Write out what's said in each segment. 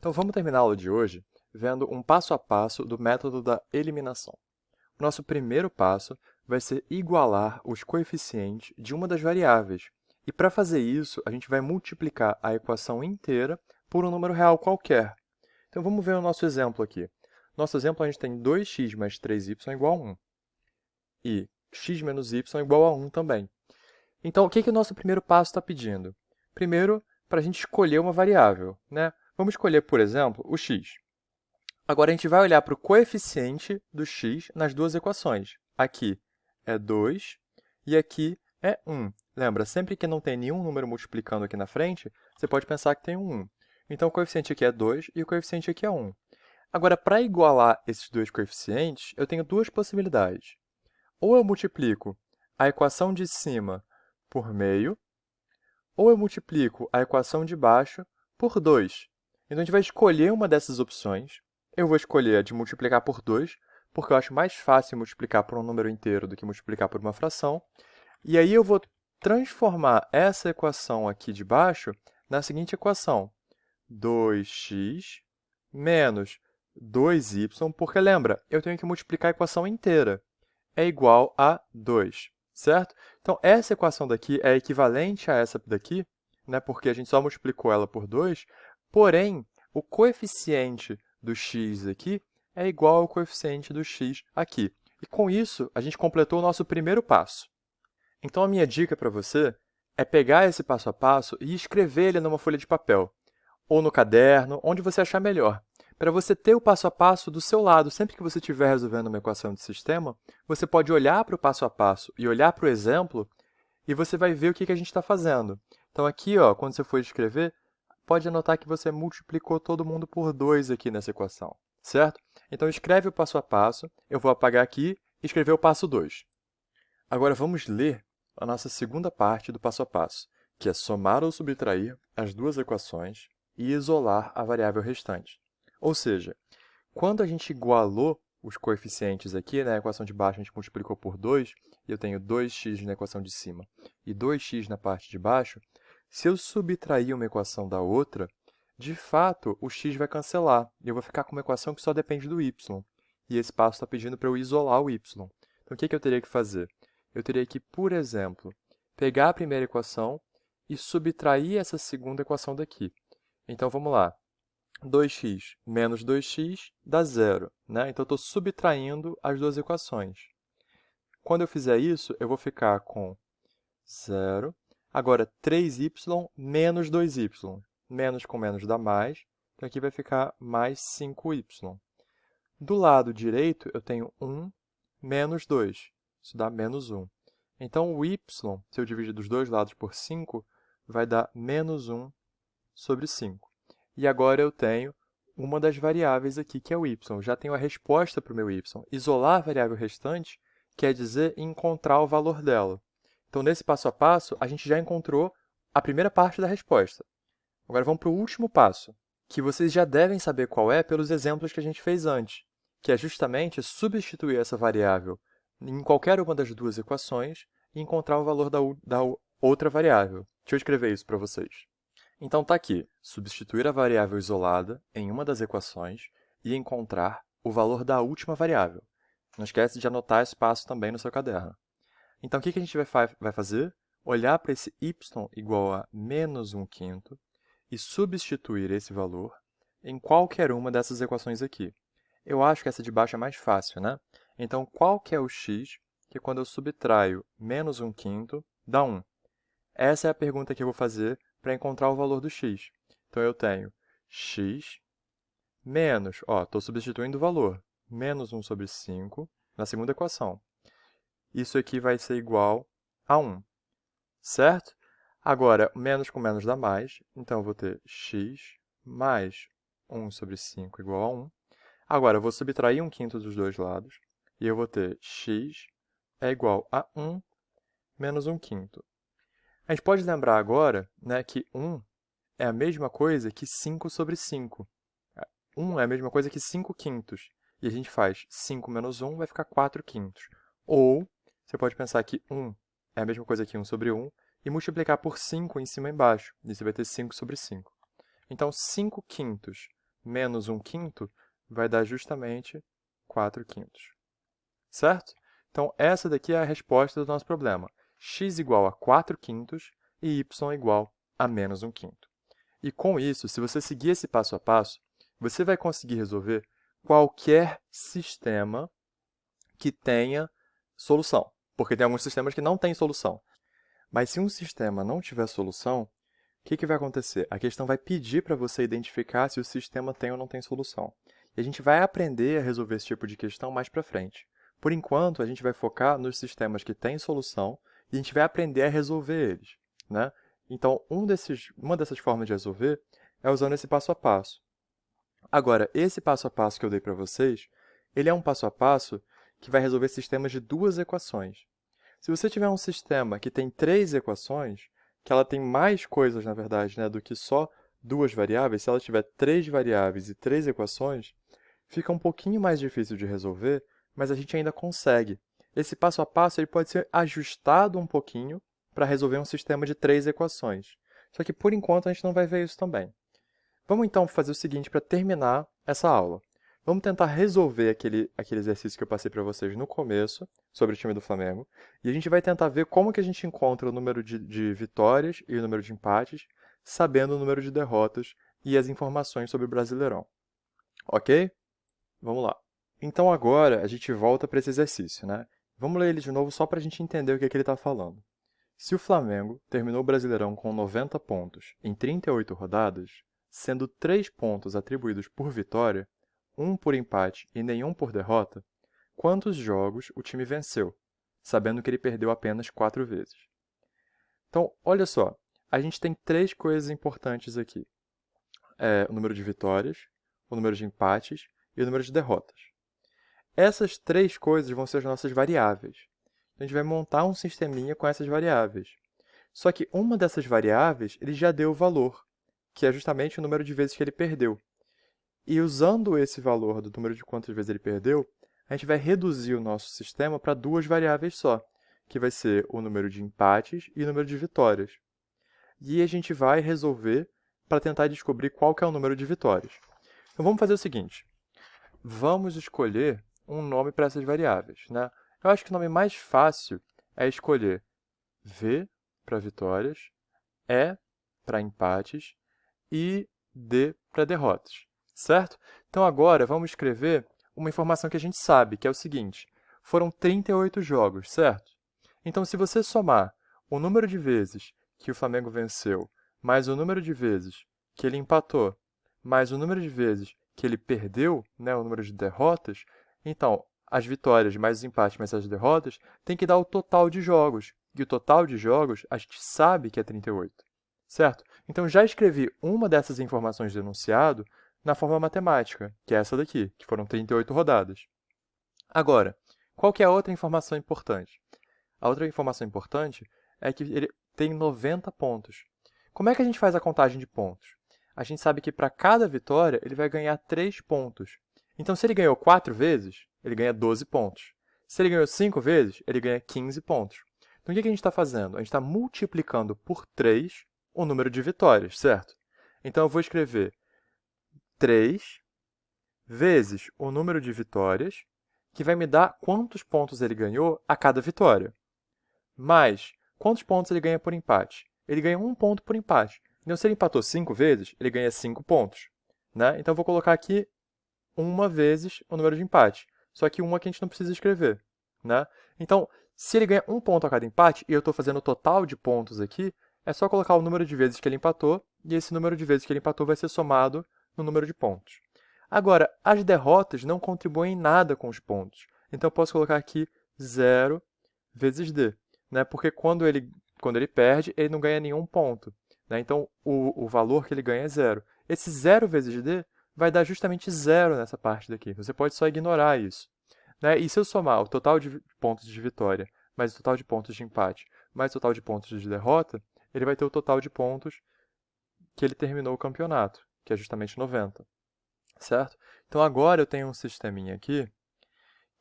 Então vamos terminar a aula de hoje vendo um passo a passo do método da eliminação. O nosso primeiro passo vai ser igualar os coeficientes de uma das variáveis. E para fazer isso, a gente vai multiplicar a equação inteira por um número real qualquer. Então vamos ver o nosso exemplo aqui. Nosso exemplo, a gente tem 2x mais 3y igual a 1. E x menos y igual a 1 também. Então, o que o nosso primeiro passo está pedindo? Primeiro, para a gente escolher uma variável, né? Vamos escolher, por exemplo, o x. Agora, a gente vai olhar para o coeficiente do x nas duas equações. Aqui é 2 e aqui é 1. Lembra, sempre que não tem nenhum número multiplicando aqui na frente, você pode pensar que tem um 1. Então, o coeficiente aqui é 2 e o coeficiente aqui é 1. Agora, para igualar esses dois coeficientes, eu tenho duas possibilidades. Ou eu multiplico a equação de cima por meio, ou eu multiplico a equação de baixo por 2. Então, a gente vai escolher uma dessas opções. Eu vou escolher a de multiplicar por 2, porque eu acho mais fácil multiplicar por um número inteiro do que multiplicar por uma fração. E aí eu vou transformar essa equação aqui de baixo na seguinte equação. 2x menos 2y, porque lembra, eu tenho que multiplicar a equação inteira. É igual a 2, certo? Então, essa equação daqui é equivalente a essa daqui, né, porque a gente só multiplicou ela por 2, porém, o coeficiente do x aqui é igual ao coeficiente do x aqui. E com isso, a gente completou o nosso primeiro passo. Então, a minha dica para você é pegar esse passo a passo e escrever ele numa folha de papel, ou no caderno, onde você achar melhor. Para você ter o passo a passo do seu lado, sempre que você estiver resolvendo uma equação de sistema, você pode olhar para o passo a passo e olhar para o exemplo e você vai ver o que a gente está fazendo. Então aqui, ó, quando você for escrever, pode anotar que você multiplicou todo mundo por 2 aqui nessa equação, certo? Então escreve o passo a passo, eu vou apagar aqui e escrever o passo 2. Agora vamos ler a nossa segunda parte do passo a passo, que é somar ou subtrair as duas equações e isolar a variável restante. Ou seja, quando a gente igualou os coeficientes aqui, na equação de baixo a gente multiplicou por 2, e eu tenho 2x na equação de cima e 2x na parte de baixo, se eu subtrair uma equação da outra, de fato, o x vai cancelar, e eu vou ficar com uma equação que só depende do y. E esse passo está pedindo para eu isolar o y. Então, o que eu teria que fazer? Eu teria que, por exemplo, pegar a primeira equação e subtrair essa segunda equação daqui. Então, vamos lá. 2x menos 2x dá 0, né? Então, eu estou subtraindo as duas equações. Quando eu fizer isso, eu vou ficar com 0. Agora, 3y menos 2y. Menos com menos dá mais. Então, aqui vai ficar mais 5y. Do lado direito, eu tenho 1 menos 2. Isso dá menos 1. Então, o y, se eu dividir dos dois lados por 5, vai dar menos 1 sobre 5. E agora eu tenho uma das variáveis aqui, que é o y. Já tenho a resposta para o meu y. Isolar a variável restante quer dizer encontrar o valor dela. Então, nesse passo a passo, a gente já encontrou a primeira parte da resposta. Agora vamos para o último passo, que vocês já devem saber qual é pelos exemplos que a gente fez antes, que é justamente substituir essa variável em qualquer uma das duas equações e encontrar o valor da outra variável. Deixa eu escrever isso para vocês. Então está aqui, substituir a variável isolada em uma das equações e encontrar o valor da última variável. Não esquece de anotar esse passo também no seu caderno. Então, o que a gente vai fazer? Olhar para esse y igual a menos 1/5 e substituir esse valor em qualquer uma dessas equações aqui. Eu acho que essa de baixo é mais fácil, né? Então, qual que é o x que quando eu subtraio menos 1/5 dá 1? Essa é a pergunta que eu vou fazer para encontrar o valor do x. Então, eu tenho x menos, estou substituindo o valor, menos 1 sobre 5 na segunda equação. Isso aqui vai ser igual a 1, certo? Agora, menos com menos dá mais, então eu vou ter x mais 1 sobre 5 igual a 1. Agora, eu vou subtrair 1/5 dos dois lados, e eu vou ter x é igual a 1 menos 1/5. A gente pode lembrar agora, né, que 1 é a mesma coisa que 5 sobre 5. 1 é a mesma coisa que 5/5. E a gente faz 5 menos 1, vai ficar 4/5. Ou, você pode pensar que 1 é a mesma coisa que 1 sobre 1, e multiplicar por 5 em cima e embaixo. E você vai ter 5 sobre 5. Então, 5/5 menos 1/5 vai dar justamente 4/5. Certo? Então, essa daqui é a resposta do nosso problema. X igual a 4/5 e y igual a menos 1/5. E com isso, se você seguir esse passo a passo, você vai conseguir resolver qualquer sistema que tenha solução. Porque tem alguns sistemas que não têm solução. Mas se um sistema não tiver solução, o que vai acontecer? A questão vai pedir para você identificar se o sistema tem ou não tem solução. E a gente vai aprender a resolver esse tipo de questão mais para frente. Por enquanto, a gente vai focar nos sistemas que têm solução e a gente vai aprender a resolver eles, né? Então, uma dessas formas de resolver é usando esse passo a passo. Agora, esse passo a passo que eu dei para vocês, ele é um passo a passo que vai resolver sistemas de duas equações. Se você tiver um sistema que tem 3 equações, que ela tem mais coisas, na verdade, né, do que só duas variáveis, se ela tiver 3 variáveis e 3 equações, fica um pouquinho mais difícil de resolver, mas a gente ainda consegue. Esse passo a passo ele pode ser ajustado um pouquinho para resolver um sistema de 3 equações. Só que, por enquanto, a gente não vai ver isso também. Vamos, então, fazer o seguinte para terminar essa aula. Vamos tentar resolver aquele exercício que eu passei para vocês no começo, sobre o time do Flamengo, e a gente vai tentar ver como que a gente encontra o número de vitórias e o número de empates, sabendo o número de derrotas e as informações sobre o Brasileirão. Ok? Vamos lá. Então agora a gente volta para esse exercício, né? Vamos ler ele de novo só para a gente entender o que ele está falando. Se o Flamengo terminou o Brasileirão com 90 pontos em 38 rodadas, sendo 3 pontos atribuídos por vitória, 1 por empate e nenhum por derrota, quantos jogos o time venceu, sabendo que ele perdeu apenas 4 vezes? Então, olha só, a gente tem 3 coisas importantes aqui. O número de vitórias, o número de empates e o número de derrotas. Essas 3 coisas vão ser as nossas variáveis. A gente vai montar um sisteminha com essas variáveis. Só que uma dessas variáveis ele já deu o valor, que é justamente o número de vezes que ele perdeu. E usando esse valor do número de quantas vezes ele perdeu, a gente vai reduzir o nosso sistema para 2 variáveis só, que vai ser o número de empates e o número de vitórias. E a gente vai resolver para tentar descobrir qual que é o número de vitórias. Então vamos fazer o seguinte, vamos escolher um nome para essas variáveis, né? Eu acho que o nome mais fácil é escolher V para vitórias, E para empates e D para derrotas, certo? Então agora vamos escrever uma informação que a gente sabe, que é o seguinte, foram 38 jogos, certo? Então se você somar o número de vezes que o Flamengo venceu, mais o número de vezes que ele empatou, mais o número de vezes que ele perdeu, né, o número de derrotas, então as vitórias mais os empates mais as derrotas tem que dar o total de jogos. E o total de jogos a gente sabe que é 38. Certo? Então, já escrevi uma dessas informações do enunciado na forma matemática, que é essa daqui, que foram 38 rodadas. Agora, qual que é a outra informação importante? A outra informação importante é que ele tem 90 pontos. Como é que a gente faz a contagem de pontos? A gente sabe que para cada vitória ele vai ganhar 3 pontos. Então, se ele ganhou 4 vezes, ele ganha 12 pontos. Se ele ganhou 5 vezes, ele ganha 15 pontos. Então, o que a gente está fazendo? A gente está multiplicando por 3 o número de vitórias, certo? Então, eu vou escrever 3 vezes o número de vitórias, que vai me dar quantos pontos ele ganhou a cada vitória. Mais quantos pontos ele ganha por empate? Ele ganha 1 ponto por empate. Então, se ele empatou 5 vezes, ele ganha 5 pontos. Né? Então, eu vou colocar aqui 1 vezes o número de empate. Só que 1 aqui a gente não precisa escrever. Né? Então, se ele ganha 1 ponto a cada empate, e eu estou fazendo o total de pontos aqui, é só colocar o número de vezes que ele empatou, e esse número de vezes que ele empatou vai ser somado no número de pontos. Agora, as derrotas não contribuem em nada com os pontos. Então, eu posso colocar aqui 0 vezes D. Né? Porque quando ele perde, ele não ganha nenhum ponto. Né? Então, o valor que ele ganha é 0. Esse 0 vezes D vai dar justamente 0 nessa parte daqui. Você pode só ignorar isso. Né? E se eu somar o total de pontos de vitória, mais o total de pontos de empate, mais o total de pontos de derrota, ele vai ter o total de pontos que ele terminou o campeonato, que é justamente 90. Certo? Então, agora eu tenho um sisteminha aqui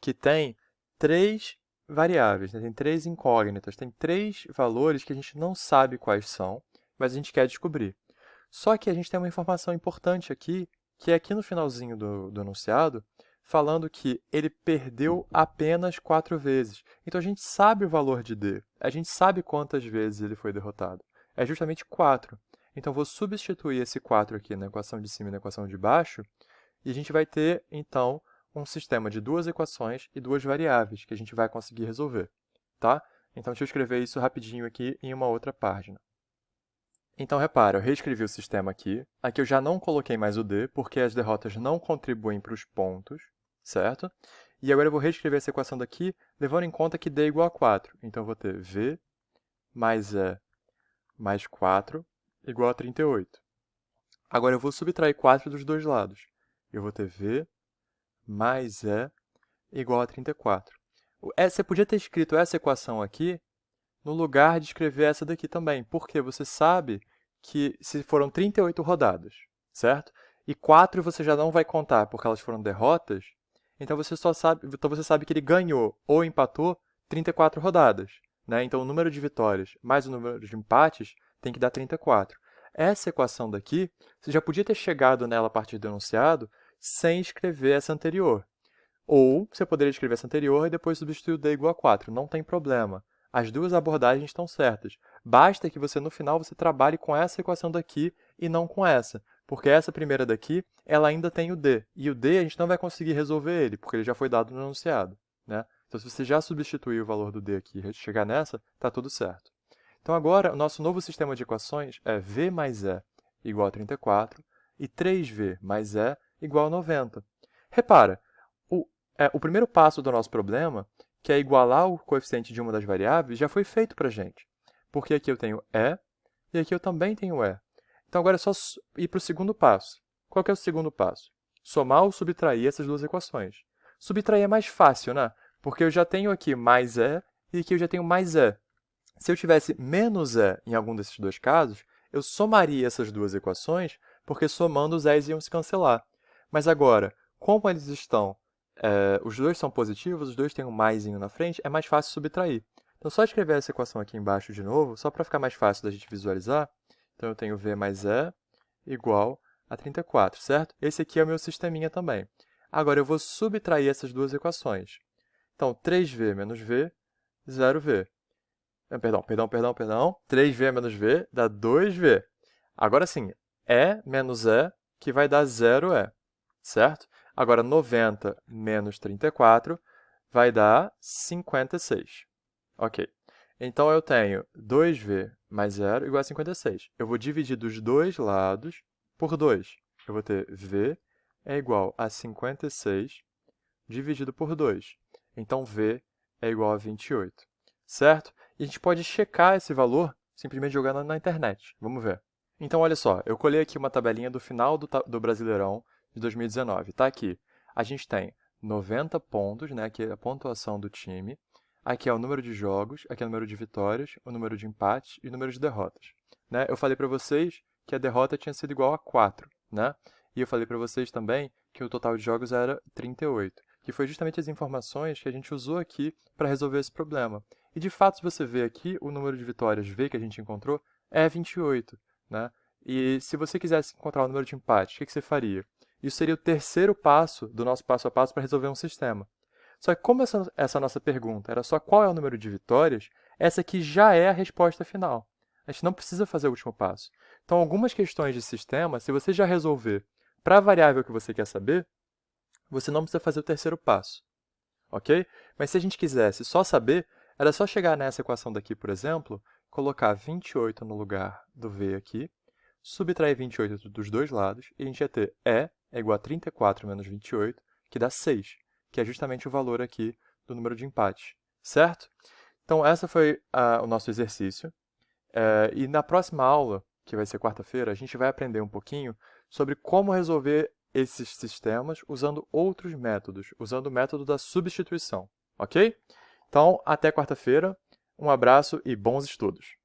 que tem 3 variáveis, né? Tem 3 incógnitas, tem 3 valores que a gente não sabe quais são, mas a gente quer descobrir. Só que a gente tem uma informação importante aqui, que é aqui no finalzinho do enunciado, falando que ele perdeu apenas 4 vezes. Então, a gente sabe o valor de D. A gente sabe quantas vezes ele foi derrotado. É justamente 4. Então, vou substituir esse 4 aqui na equação de cima e na equação de baixo, e a gente vai ter, então, um sistema de 2 equações e 2 variáveis que a gente vai conseguir resolver, tá? Então, deixa eu escrever isso rapidinho aqui em uma outra página. Então, repara, eu reescrevi o sistema aqui. Aqui eu já não coloquei mais o D, porque as derrotas não contribuem para os pontos, certo? E agora eu vou reescrever essa equação daqui, levando em conta que D é igual a 4. Então, eu vou ter V mais E mais 4 igual a 38. Agora, eu vou subtrair 4 dos dois lados. Eu vou ter V mais E igual a 34. Você podia ter escrito essa equação aqui no lugar de escrever essa daqui também, porque você sabe que se foram 38 rodadas, certo? E 4 você já não vai contar porque elas foram derrotas, então você sabe que ele ganhou ou empatou 34 rodadas, né? Então o número de vitórias mais o número de empates tem que dar 34. Essa equação daqui, você já podia ter chegado nela a partir do enunciado sem escrever essa anterior. Ou você poderia escrever essa anterior e depois substituir o D igual a 4. Não tem problema. As duas abordagens estão certas. Basta que você, no final, você trabalhe com essa equação daqui e não com essa. Porque essa primeira daqui, ela ainda tem o D. E o D a gente não vai conseguir resolver ele, porque ele já foi dado no enunciado, né? Então, se você já substituir o valor do D aqui e chegar nessa, está tudo certo. Então, agora, o nosso novo sistema de equações é V mais E igual a 34 e 3V mais E igual a 90. Repara, o primeiro passo do nosso problema, que é igualar o coeficiente de uma das variáveis, já foi feito para a gente. Porque aqui eu tenho E e aqui eu também tenho E. Então, agora é só ir para o segundo passo. Qual que é o segundo passo? Somar ou subtrair essas duas equações. Subtrair é mais fácil, né? Porque eu já tenho aqui mais E e aqui eu já tenho mais E. Se eu tivesse menos E em algum desses dois casos, eu somaria essas duas equações, porque somando os E's iam se cancelar. Mas agora, como eles estão os dois são positivos, os dois têm um maisinho na frente, é mais fácil subtrair. Então, só escrever essa equação aqui embaixo de novo, só para ficar mais fácil da gente visualizar. Então, eu tenho V mais E igual a 34, certo? Esse aqui é o meu sisteminha também. Agora, eu vou subtrair essas duas equações. Então, 3V menos V, 0V. Perdão. 3V menos V dá 2V. Agora sim, E menos E, que vai dar 0E, certo? Agora, 90 menos 34 vai dar 56. Ok. Então, eu tenho 2V mais 0 igual a 56. Eu vou dividir dos dois lados por 2. Eu vou ter V é igual a 56 dividido por 2. Então, V é igual a 28. Certo? E a gente pode checar esse valor simplesmente jogando na internet. Vamos ver. Então, olha só. Eu colei aqui uma tabelinha do final do Brasileirão de 2019. Está aqui. A gente tem 90 pontos, né? Aqui é a pontuação do time. Aqui é o número de jogos, aqui é o número de vitórias, o número de empates e o número de derrotas, né? Eu falei para vocês que a derrota tinha sido igual a 4, né? E eu falei para vocês também que o total de jogos era 38, que foi justamente as informações que a gente usou aqui para resolver esse problema. E, de fato, se você ver aqui, o número de vitórias V que a gente encontrou é 28, né? E se você quisesse encontrar o número de empates, o que você faria? Isso seria o terceiro passo do nosso passo a passo para resolver um sistema. Só que como essa nossa pergunta era só qual é o número de vitórias, essa aqui já é a resposta final. A gente não precisa fazer o último passo. Então, algumas questões de sistema, se você já resolver para a variável que você quer saber, você não precisa fazer o terceiro passo. Ok? Mas se a gente quisesse só saber, era só chegar nessa equação daqui, por exemplo, colocar 28 no lugar do V aqui, subtrair 28 dos dois lados, e a gente ia ter E é igual a 34 menos 28, que dá 6, que é justamente o valor aqui do número de empates, certo? Então, esse foi o nosso exercício. E na próxima aula, que vai ser quarta-feira, a gente vai aprender um pouquinho sobre como resolver esses sistemas usando outros métodos, usando o método da substituição, ok? Então, até quarta-feira, um abraço e bons estudos!